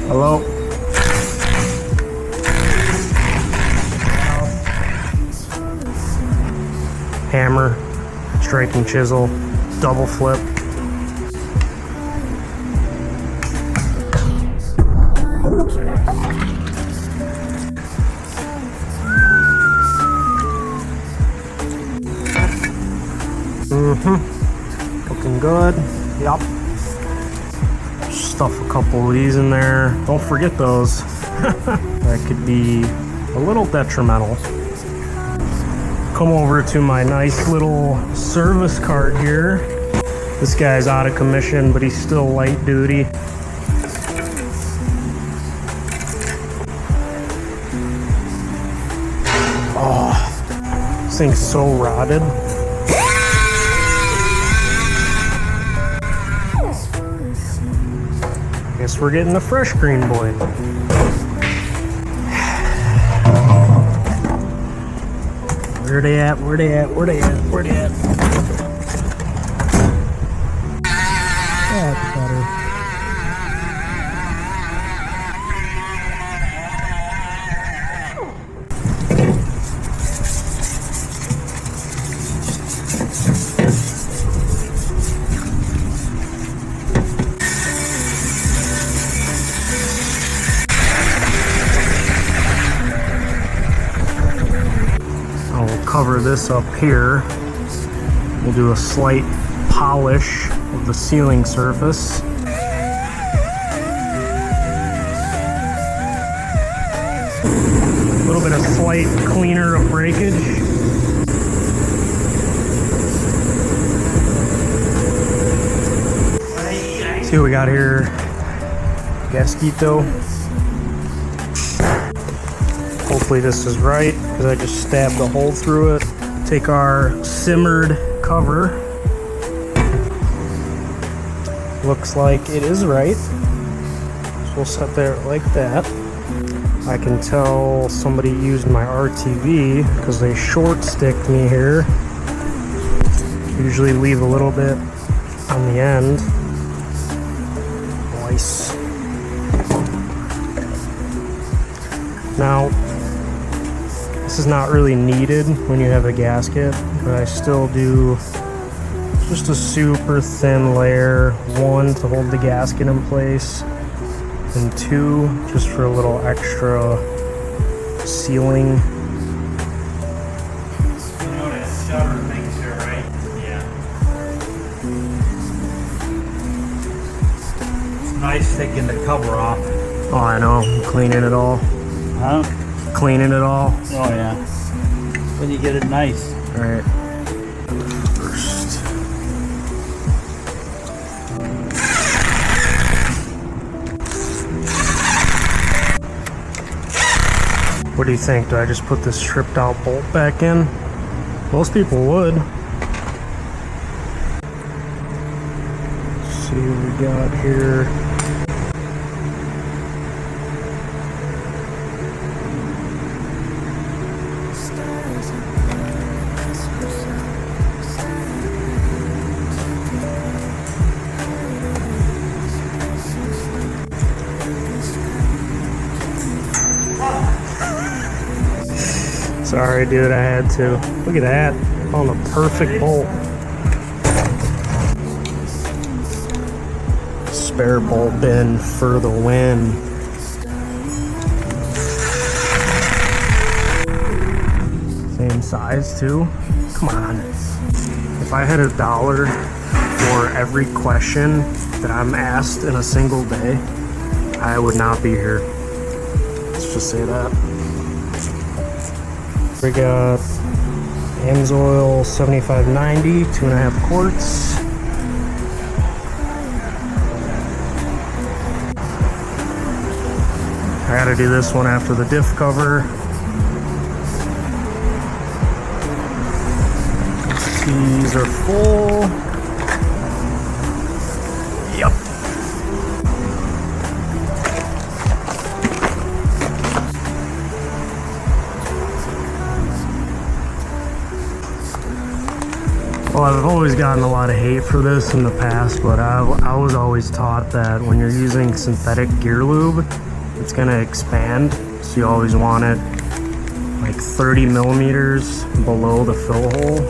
Hello? Hammer, striking chisel, double flip. Looking good. Yep. Stuff a couple of these in there. Don't forget those. That could be a little detrimental. Come over to my nice little service cart here. This guy's out of commission, but he's still light duty. Oh, this thing's so rotted. Guess we're getting the fresh green boy. Where they at? Where they at? Where they at? Where they at? That's better. Cover this up here. We'll do a slight polish of the sealing surface. A little bit of slight cleaner of breakage. See what we got here. Gasquito. Hopefully this is right, because I just stabbed a hole through it. Take our simmered cover. Looks like it is right. So we'll set there like that. I can tell somebody used my RTV because they short sticked me here. Usually leave a little bit on the end. Nice. Now, this is not really needed when you have a gasket, but I still do just a super thin layer. 1 to hold the gasket in place, and 2 just for a little extra sealing. You know that shutter thing's here, right? Yeah. It's nice taking the cover off. Oh, I know. I'm cleaning it all. Huh? Cleaning it all. Oh yeah. When you get it nice. All right. First. What do you think? Do I just put this stripped out bolt back in? Most people would. Let's see what we got here. Sorry, dude, I had to. Look at that. On the perfect bolt. Spare bolt bin for the win. Same size, too. Come on. If I had $1 for every question that I'm asked in a single day, I would not be here. Let's just say that. We got Amsoil 7590, 2.5 quarts. I gotta do this one after the diff cover. These are full. Yep. Well, I've always gotten a lot of hate for this in the past, but I was always taught that when you're using synthetic gear lube, it's going to expand. So you always want it like 30 millimeters below the fill hole.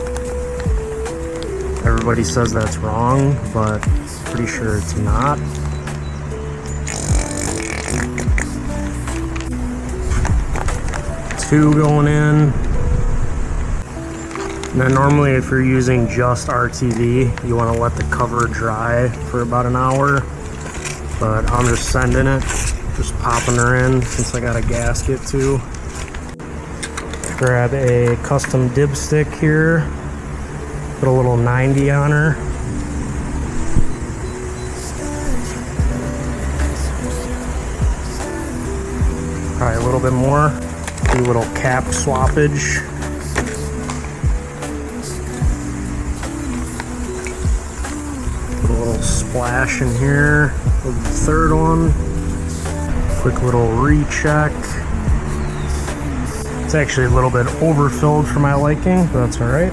Everybody says that's wrong, but pretty sure it's not. Two going in. And then normally if you're using just RTV, you want to let the cover dry for about an hour. But I'm just sending it, just popping her in since I got a gasket too. Grab a custom dipstick here. Put a little 90 on her. Probably a little bit more. Do a little cap swappage. Put a little splash in here. For the third one. Quick little recheck. It's actually a little bit overfilled for my liking, but that's alright.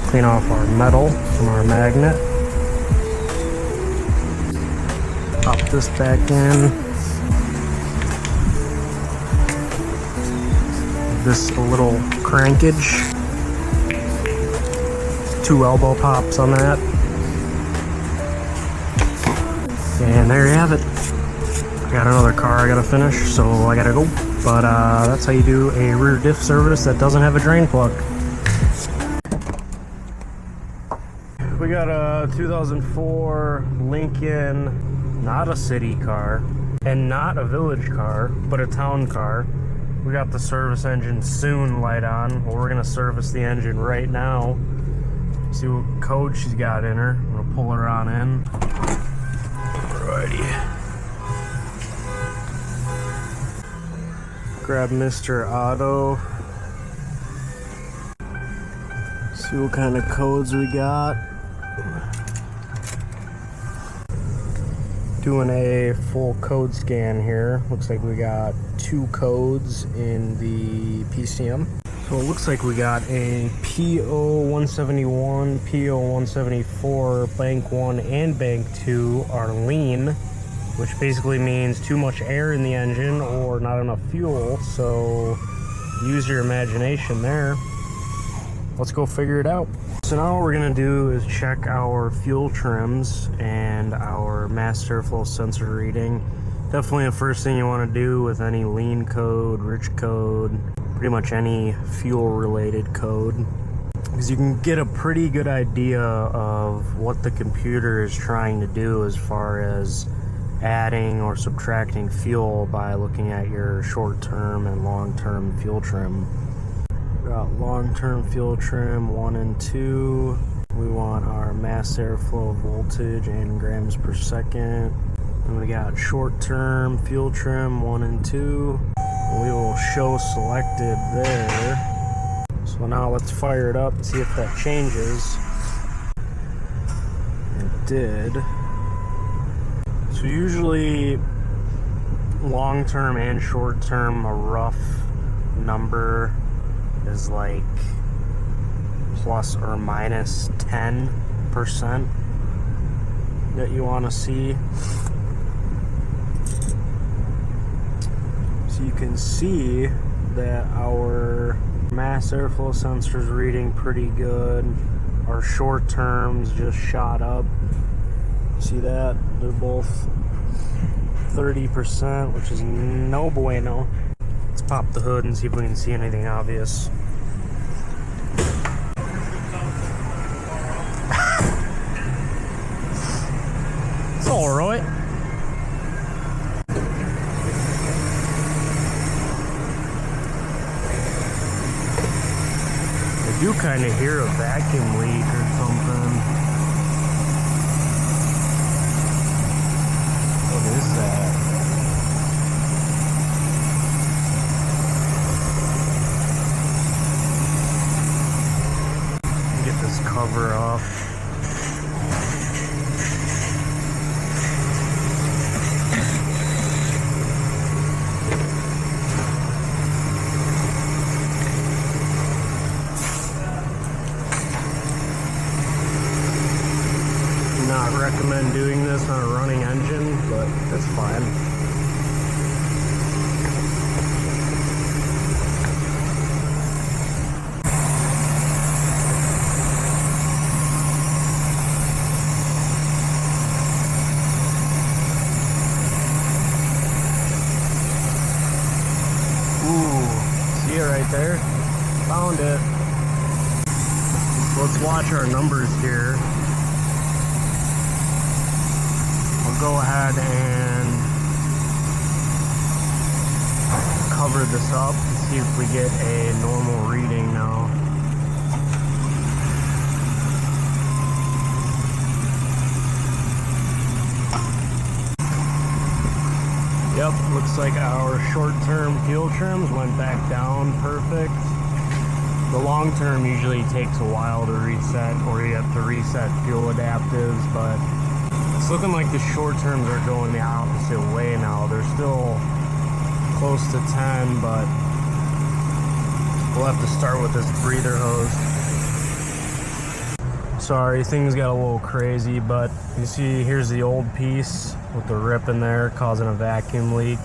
Clean off our metal from our magnet. Pop this back in. This a little crankage. 2 elbow pops on that. And there you have it. Got another car I gotta finish, so I gotta go. But that's how you do a rear diff service that doesn't have a drain plug. We got a 2004 Lincoln, not a city car, and not a village car, but a town car. We got the service engine soon light on. Well, we're gonna service the engine right now. See what code she's got in her. I'm gonna pull her on in. Alrighty. Grab Mr. Auto. See what kind of codes we got. Doing a full code scan here. Looks like we got 2 codes in the PCM. So it looks like we got a PO171, PO174, Bank 1 and Bank 2 are lean, which basically means too much air in the engine or not enough fuel. So use your imagination there. Let's go figure it out. So now what we're gonna do is check our fuel trims and our mass airflow sensor reading. Definitely the first thing you want to do with any lean code, rich code, pretty much any fuel related code, because you can get a pretty good idea of what the computer is trying to do as far as adding or subtracting fuel by looking at your short-term and long-term fuel trim. We got long-term fuel trim 1 and 2. We want our mass airflow voltage and grams per second. And we got short-term fuel trim 1 and 2. We will show selected there. So now let's fire it up and see if that changes. It did. So usually long-term and short-term, a rough number is like plus or minus 10% that you want to see. So you can see that our mass airflow sensor is reading pretty good. Our short terms just shot up. See that? They're both 30%, which is no bueno. Let's pop the hood and see if we can see anything obvious. It's alright. I do kind of hear a vacuum leak or something. What is that? Get this cover off. not recommend doing this on a running engine, but that's fine. Ooh, see it right there? Found it. Let's watch our numbers here. I'll go ahead and cover this up and see if we get a normal reading now. Yep, looks like our short-term fuel trims went back down perfect. The long term usually takes a while to reset, or you have to reset fuel adaptives, but it's looking like the short terms are going the opposite way now. They're still close to 10, but we'll have to start with this breather hose. Sorry, things got a little crazy, but you see here's the old piece with the rip in there causing a vacuum leak.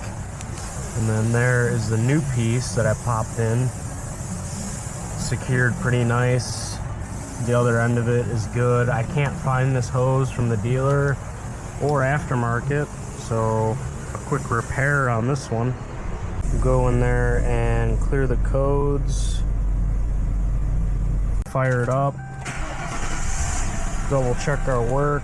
And then there is the new piece that I popped in. Secured pretty nice. The other end of it is good. I can't find this hose from the dealer or aftermarket, so a quick repair on this one. We'll go in there and clear the codes, fire it up, double check our work.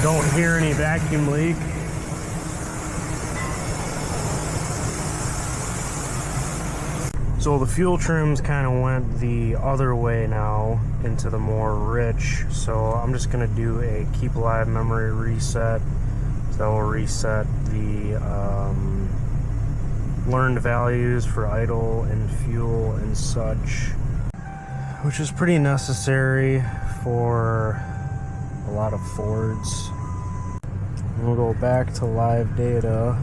Don't hear any vacuum leak. So the fuel trims kind of went the other way now into the more rich. So I'm just gonna do a keep alive memory reset. So that will reset the learned values for idle and fuel and such, which is pretty necessary for a lot of Fords. We'll go back to live data.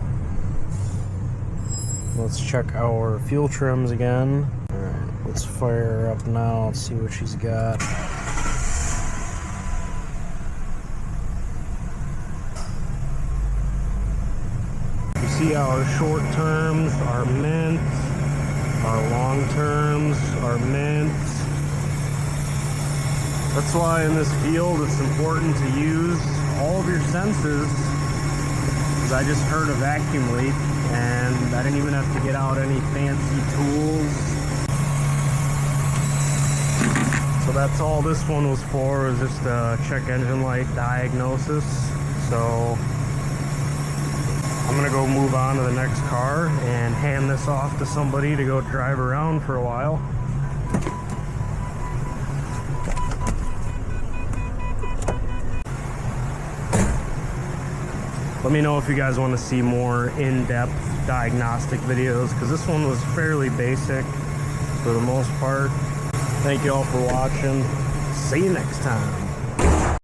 Let's check our fuel trims again. Alright, let's fire her up now. Let's see what she's got. You see our short terms are mint, our long terms are mint. That's why in this field it's important to use all of your senses. Because I just heard a vacuum leak and I didn't even have to get out any fancy tools. So that's all this one was for, was just a check engine light diagnosis. So I'm gonna go move on to the next car and hand this off to somebody to go drive around for a while. Let me know if you guys want to see more in-depth diagnostic videos, because this one was fairly basic for the most part. Thank you all for watching. See you next time.